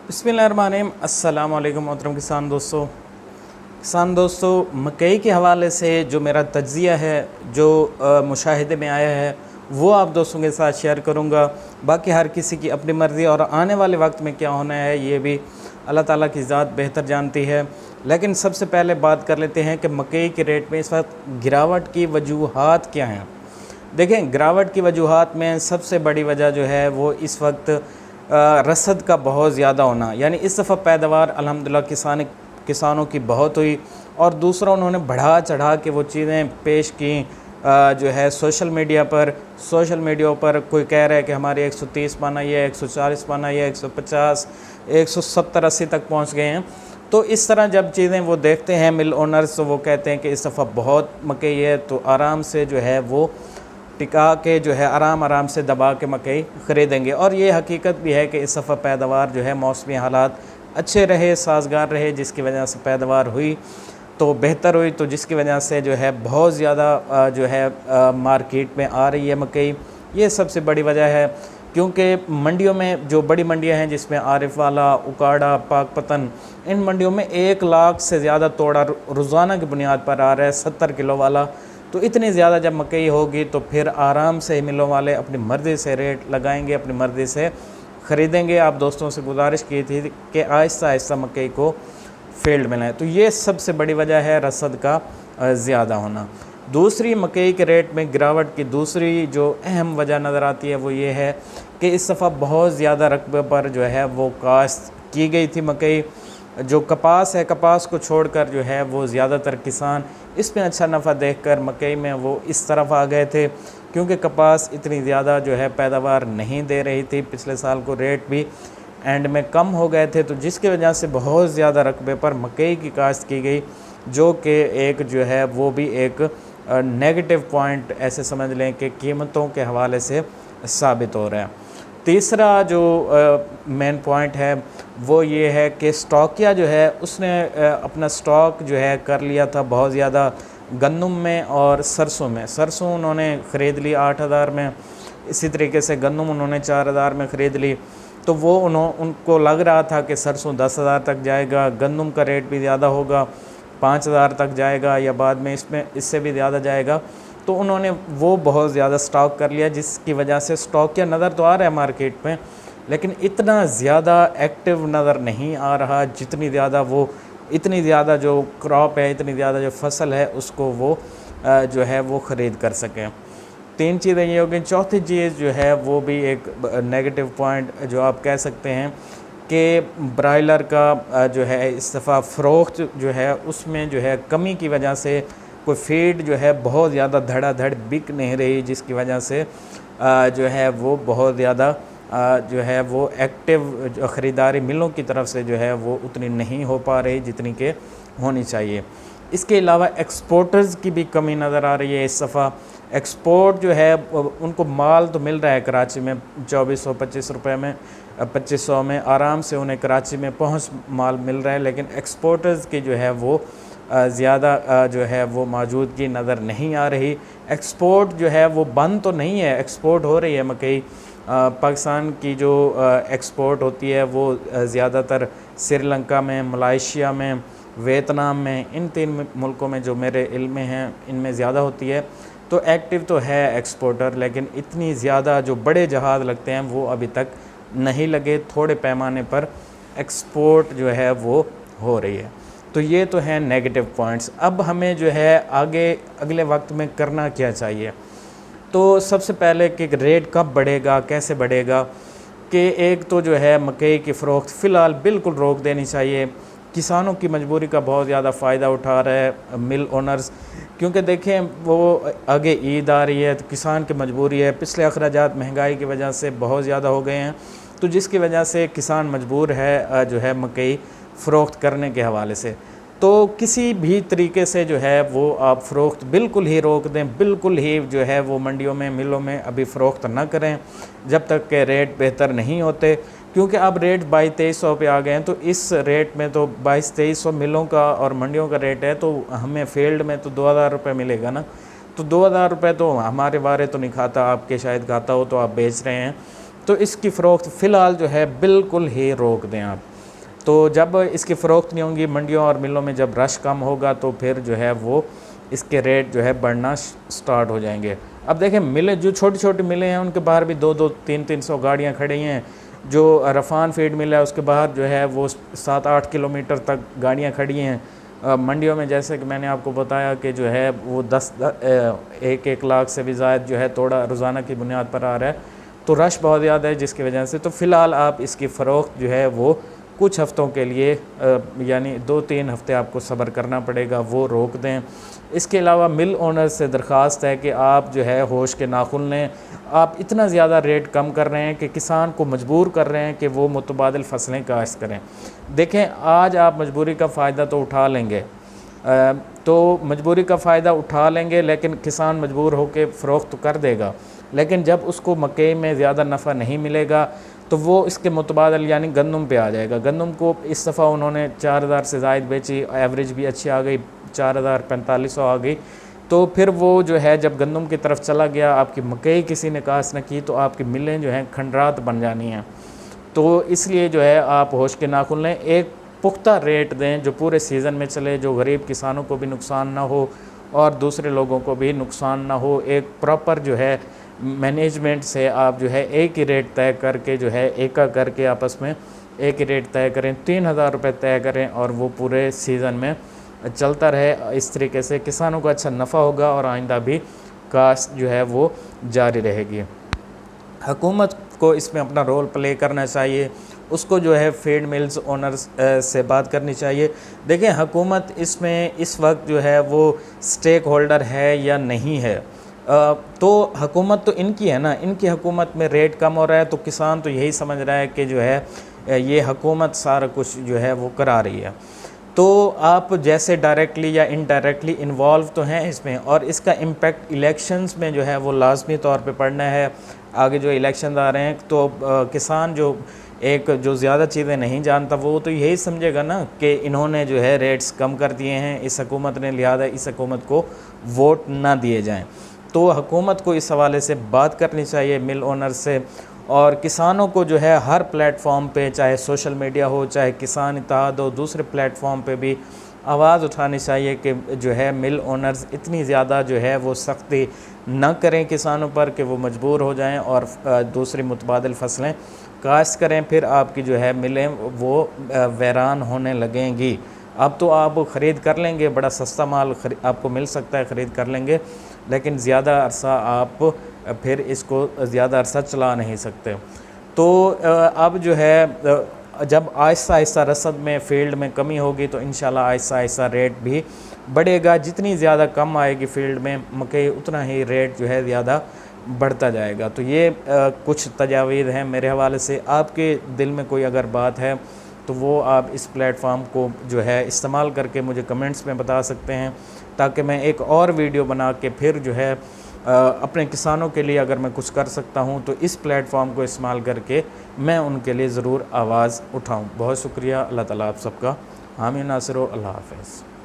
बिस्मिल्लाहिर्रहमानिर्रहीम। अस्सलाम वालेकुम मोहतरम किसान दोस्तों, मकई के हवाले से जो मेरा तज्ज़िया है, जो मुशाहिदे में आया है, वो आप दोस्तों के साथ शेयर करूँगा। बाकी हर किसी की अपनी मर्ज़ी और आने वाले वक्त में क्या होना है ये भी अल्लाह ताला की ज़ात बेहतर जानती है। लेकिन सबसे पहले बात कर लेते हैं कि मकई के रेट में इस वक्त गिरावट की वजूहात क्या हैं। देखें, गिरावट की वजूहात में सबसे बड़ी वजह जो है वो इस वक्त रसद का बहुत ज़्यादा होना, यानी इस दफ़ा पैदावार अल्हम्दुलिल्लाह किसानों की बहुत हुई। और दूसरा, उन्होंने बढ़ा चढ़ा के वो चीज़ें पेश की जो है सोशल मीडिया पर कोई कह रहा है कि हमारे 130 मन आई है, 140 मन आई है, 150, 170-80 तक पहुंच गए हैं। तो इस तरह जब चीज़ें वो देखते हैं मिल ओनर्स, तो वो कहते हैं कि इस दफ़ा बहुत मकई है, तो आराम से जो है वो टिका के जो है आराम से दबा के मकई ख़रीदेंगे। और ये हकीकत भी है कि इस दफ़ा पैदावार जो है मौसमी हालात अच्छे रहे, साजगार रहे, जिसकी वजह से पैदावार हुई तो बेहतर हुई, तो जिसकी वजह से जो है बहुत ज़्यादा जो है मार्केट में आ रही है मकई। ये सबसे बड़ी वजह है, क्योंकि मंडियों में जो बड़ी मंडियां हैं जिसमें आरिफ वाला, उकाड़ा, पाकपतन, इन मंडियों में 1 लाख से ज़्यादा तोड़ा रोज़ाना की बुनियाद पर आ रहा है, 70 किलो वाला। तो इतनी ज़्यादा जब मकई होगी तो फिर आराम से मिलों वाले अपनी मर्ज़ी से रेट लगाएंगे, अपनी मर्ज़ी से ख़रीदेंगे। आप दोस्तों से गुजारिश की थी कि आहिस्ता आहिस्ता मकई को फील्ड में लाएँ। तो ये सबसे बड़ी वजह है रसद का ज़्यादा होना। दूसरी, मकई के रेट में गिरावट की दूसरी जो अहम वजह नज़र आती है वो ये है कि इस दफ़ा बहुत ज़्यादा रकबे पर जो है वो काश्त की गई थी मकई। जो कपास है, कपास को छोड़कर जो है वो ज़्यादातर किसान इसमें अच्छा नफ़ा देखकर मकई में वो इस तरफ आ गए थे, क्योंकि कपास इतनी ज़्यादा जो है पैदावार नहीं दे रही थी। पिछले साल को रेट भी एंड में कम हो गए थे, तो जिसकी वजह से बहुत ज़्यादा रकबे पर मकई की काश्त की गई, जो कि एक जो है वो भी एक नेगेटिव पॉइंट ऐसे समझ लें कि कीमतों के हवाले से साबित हो रहा है। तीसरा जो मेन पॉइंट है वो ये है कि स्टॉकिया जो है उसने अपना स्टॉक जो है कर लिया था बहुत ज़्यादा गंदम में और सरसों में। सरसों उन्होंने ख़रीद ली 8,000 में, इसी तरीके से गंदम उन्होंने 4,000 में ख़रीद ली। तो वो उनको लग रहा था कि सरसों 10,000 तक जाएगा, गंदम का रेट भी ज़्यादा होगा, 5,000 तक जाएगा या बाद में इससे भी ज़्यादा जाएगा। तो उन्होंने वो बहुत ज़्यादा स्टॉक कर लिया, जिसकी वजह से स्टॉक या नज़र तो आ रहा है मार्केट में, लेकिन इतना ज़्यादा एक्टिव नज़र नहीं आ रहा इतनी ज़्यादा जो क्रॉप है, इतनी ज़्यादा जो फसल है उसको वो जो है वो ख़रीद कर सकें। 3 चीज़ें ये हो गई। चौथी चीज़ जो है वो भी एक नेगेटिव पॉइंट जो आप कह सकते हैं कि ब्रायलर का जो है इस दफ़ा फ़रोख्त जो है उसमें जो है कमी की वजह से कोई फीड जो है बहुत ज़्यादा धड़ाधड़ बिक नहीं रही, जिसकी वजह से जो है वो बहुत ज़्यादा जो है वो एक्टिव जो ख़रीदारी मिलों की तरफ से जो है वो उतनी नहीं हो पा रही जितनी के होनी चाहिए। इसके अलावा एक्सपोर्टर्स की भी कमी नज़र आ रही है इस दफ़ा। एक्सपोर्ट जो है उनको माल तो मिल रहा है कराची में 2425 रुपये में, 2500 में आराम से उन्हें कराची में पहुंच माल मिल रहा है, लेकिन एक्सपोर्टर्स की जो है वो ज़्यादा जो है वो मौजूदगी नज़र नहीं आ रही। एक्सपोर्ट जो है वो बंद तो नहीं है, एक्सपोर्ट हो रही है मकई। पाकिस्तान की जो एक्सपोर्ट होती है वो ज़्यादातर श्रीलंका में, मलेशिया में, वियतनाम में, इन 3 मुल्कों में जो मेरे इल्म में हैं इनमें ज़्यादा होती है। तो एक्टिव तो है एक्सपोर्टर, लेकिन इतनी ज़्यादा जो बड़े जहाज़ लगते हैं वो अभी तक नहीं लगे। थोड़े पैमाने पर एक्सपोर्ट जो है वो हो रही है। तो ये तो हैं नेगेटिव पॉइंट्स। अब हमें जो है आगे अगले वक्त में करना क्या चाहिए, तो सबसे पहले कि रेट कब बढ़ेगा, कैसे बढ़ेगा, कि एक तो जो है मकई की फ़रोख्त फ़िलहाल बिल्कुल रोक देनी चाहिए। किसानों की मजबूरी का बहुत ज़्यादा फ़ायदा उठा रहे हैं मिल ओनर्स, क्योंकि देखें वो आगे ईद आ रही है तो किसान की मजबूरी है। पिछले अखराजात महंगाई की वजह से बहुत ज़्यादा हो गए हैं, तो जिसकी वजह से किसान मजबूर है जो है मकई फ़रोख्त करने के हवाले से। तो किसी भी तरीके से जो है वो आप फ़रोख्त बिल्कुल ही रोक दें, बिल्कुल ही जो है वो मंडियों में, मिलों में अभी फ़रोख्त ना करें जब तक के रेट बेहतर नहीं होते, क्योंकि अब रेट 2200-2300 पे आ गए हैं। तो इस रेट में तो 2200-2300 मिलों का और मंडियों का रेट है, तो हमें फील्ड में तो 2000 रुपये मिलेगा ना। तो 2000 रुपये तो हमारे बारे तो नहीं खाता, आपके शायद खाता हो तो आप बेच रहे हैं। तो इसकी फ़रोख्त फ़िलहाल जो है बिल्कुल ही रोक दें आप। तो जब इसकी फ़रोख्त नहीं होंगी मंडियों और मिलों में, जब रश कम होगा तो फिर जो है वो इसके रेट जो है बढ़ना स्टार्ट हो जाएंगे। अब देखें मिलें, जो छोटी छोटी मिलें हैं उनके बाहर भी 2-2, 300 गाड़ियाँ खड़ी हैं। जो रफ़ान फीड मिल है उसके बाहर जो है वो 7-8 किलोमीटर तक गाड़ियाँ खड़ी हैं। मंडियों में जैसे कि मैंने आपको बताया कि जो है वो 1 लाख से भी ज़ायद जो है तोड़ा रोज़ाना की बुनियाद पर आ रहा है, तो रश बहुत ज़्यादा है जिसकी वजह से। तो फ़िलहाल आप इसकी फ़रोख्त जो है वो कुछ हफ़्तों के लिए यानी 2-3 हफ़्ते आपको सब्र करना पड़ेगा, वो रोक दें। इसके अलावा मिल ओनर से दरख्वास्त है कि आप जो है होश के नाखुन लें। आप इतना ज़्यादा रेट कम कर रहे हैं कि किसान को मजबूर कर रहे हैं कि वो मुतबादिल फसलें काश्त करें। देखें, आज आप मजबूरी का फ़ायदा तो उठा लेंगे, तो मजबूरी का फ़ायदा उठा लेंगे, लेकिन किसान मजबूर होकर फ़रोख्त तो कर देगा। लेकिन जब उसको मकई में ज़्यादा नफ़ा नहीं मिलेगा तो वो इसके मुतबादल यानी गंदम पे आ जाएगा। गंदम को इस दफ़ा उन्होंने 4000 से ज़ायद बेची, एवरेज भी अच्छी आ गई, 4045 आ गई। तो फिर वो जो है जब गंदम की तरफ चला गया, आपकी मकई किसी ने काश्त न की, तो आपकी मिलें जो हैं खंडरात बन जानी हैं। तो इसलिए जो है आप होश के नाखुन लें, एक पुख्ता रेट दें जो पूरे सीज़न में चले, जो गरीब किसानों को भी नुकसान ना हो और दूसरे लोगों को भी नुकसान ना हो। एक प्रॉपर जो है मैनेजमेंट से आप जो है एक ही रेट तय करके जो है एक करके आपस में एक ही रेट तय करें, 3000 रुपये तय करें और वो पूरे सीज़न में चलता रहे। इस तरीके से किसानों को अच्छा नफ़ा होगा और आइंदा भी काश्त जो है वो जारी रहेगी। हुकूमत को इसमें अपना रोल प्ले करना चाहिए, उसको जो है फीड मिल्स ओनर्स से बात करनी चाहिए। देखें, हुकूमत इसमें इस वक्त जो है वो स्टेक होल्डर है या नहीं है। तो हुकूमत तो इनकी है ना, इनकी हुकूमत में रेट कम हो रहा है तो किसान तो यही समझ रहा है कि जो है ये हुकूमत सारा कुछ जो है वो करा रही है। तो आप जैसे डायरेक्टली या इनडायरेक्टली इन्वॉल्व तो हैं इसमें, और इसका इम्पेक्ट इलेक्शंस में जो है वो लाजमी तौर पे पड़ना है। आगे जो इलेक्शन आ रहे हैं तो किसान जो ज़्यादा चीज़ें नहीं जानता वो तो यही समझेगा ना कि इन्होंने जो है रेट्स कम कर दिए हैं इस हुकूमत ने, लिहाजा इस हुकूमत को वोट ना दिए जाएँ। तो हुकूमत को इस हवाले से बात करनी चाहिए मिल ओनर से, और किसानों को जो है हर प्लेटफॉर्म पे, चाहे सोशल मीडिया हो, चाहे किसान इत्तेहाद हो, दूसरे प्लेटफॉर्म पे भी आवाज़ उठानी चाहिए कि जो है मिल ओनर्स इतनी ज़्यादा जो है वो सख्ती न करें किसानों पर कि वो मजबूर हो जाएं और दूसरी मुतबादिल फसलें काश्त करें। फिर आपकी जो है मिलें वो वैरान होने लगेंगी। अब तो आप ख़रीद कर लेंगे, बड़ा सस्ता माल आपको मिल सकता है, ख़रीद कर लेंगे, लेकिन ज़्यादा अरसा आप फिर इसको ज़्यादा अरसा चला नहीं सकते। तो अब जो है जब आहिस्ता आहिस्ता रसद में फील्ड में कमी होगी तो इंशाल्लाह आहिस्ता आहिस्ता रेट भी बढ़ेगा। जितनी ज़्यादा कम आएगी फील्ड में मकई, उतना ही रेट जो है ज़्यादा बढ़ता जाएगा। तो ये कुछ तजावीज़ हैं मेरे हवाले से। आपके दिल में कोई अगर बात है तो वो आप इस प्लेटफॉर्म को जो है इस्तेमाल करके मुझे कमेंट्स में बता सकते हैं, ताकि मैं एक और वीडियो बना के फिर जो है अपने किसानों के लिए अगर मैं कुछ कर सकता हूं तो इस प्लेटफॉर्म को इस्तेमाल करके मैं उनके लिए ज़रूर आवाज़ उठाऊं। बहुत शुक्रिया। अल्लाह ताला आप सबका हामी नासिर। अल्लाह हाफ़िज़।